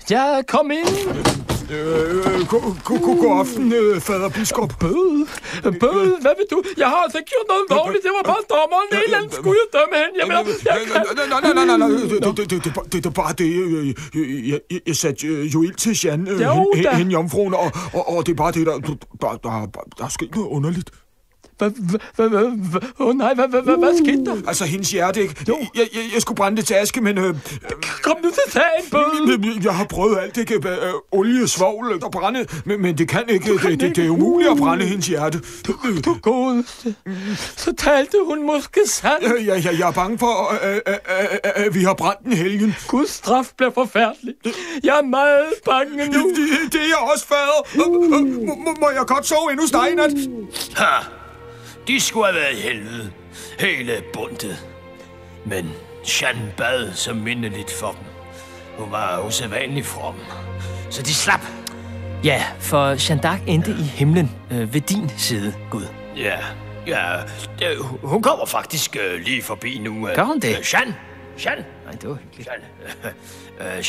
Ja, kom ind. God aften, fader biskop. Bøde? Hvad vil du? Jeg har altså ikke gjort noget lovligt. Det var bare dommeren. En eller anden skulle jeg dømme hen. Nej. Det er bare det. Jeg satte jo ild til Jeanne, hende jomfruen, og det er bare det, der er sket noget underligt. Nej, hvad skete der? Altså, hendes hjerte, ikke? Jeg skulle brænde det til aske, men... Kom nu til sagen, Bøde! Jeg har prøvet alt, ikke? Olie, svovl og brænde, men det kan ikke. Det er umuligt at brænde hendes hjerte. Du god. Så talte hun måske sandt. Jeg er bange for, at vi har brændt en helgen. Guds straf bliver forfærdelig. Jeg er meget bange nu. Det er jeg også, fader. Må jeg godt sove endnu stejnat? Ha! De skulle have været i helvede. Hele bundet. Men Jeanne bad så mindeligt for dem. Hun var usædvanlig from. Så de slap. Ja, for Jeanne d'Arc endte i himlen ved din side, Gud. Ja, hun kommer faktisk lige forbi nu. Gør hun det? Jeanne? Nej, det var hyggeligt.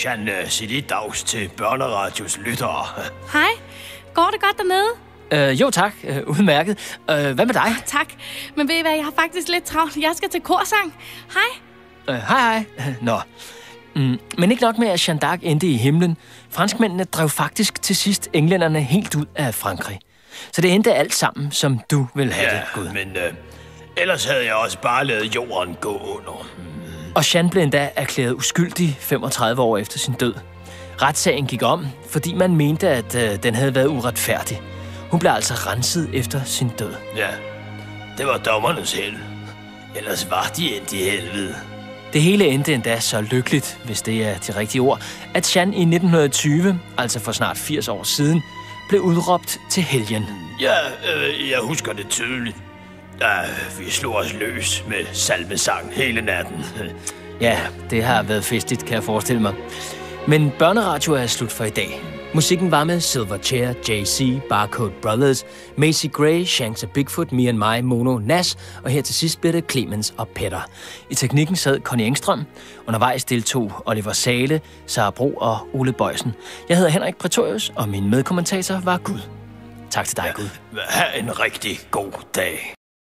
Jeanne, sig lige dags til Børneradios lyttere. Hej, går det godt dernede? Jo tak, udmærket. Hvad med dig? Tak, men ved I hvad, jeg har faktisk lidt travlt. Jeg skal til korsang. Hej. Hej. Nå. Men ikke nok med, at Jeanne d'Arc endte i himlen. Franskmændene drev faktisk til sidst englænderne helt ud af Frankrig. Så det endte alt sammen, som du vil have det, Gud. Men ellers havde jeg også bare ladet jorden gå under. Og Jeanne blev endda erklæret uskyldig 35 år efter sin død. Retssagen gik om, fordi man mente, at den havde været uretfærdig. Hun blev altså renset efter sin død. Ja, det var dommernes held. Ellers var de endt i helvede. Det hele endte endda så lykkeligt, hvis det er de rigtige ord, at Jeanne i 1920, altså for snart 80 år siden, blev udråbt til helgen. Ja, jeg husker det tydeligt. Vi slog os løs med salmesang hele natten. Ja, det har været festligt, kan jeg forestille mig. Men Børneradio er slut for i dag. Musikken var med Silverchair, JC, Barcode Brothers, Macy Gray, Shanks og Bigfoot, Me and My, Mono, Nas, og her til sidst blev det Clemens og Petter. I teknikken sad Connie Engstrøm. Undervejs deltog Oliver Sale, Sara Bro og Ole Bøjsen. Jeg hedder Henrik Prætorius, og min medkommentator var Gud. Tak til dig, Gud. Ha' en rigtig god dag.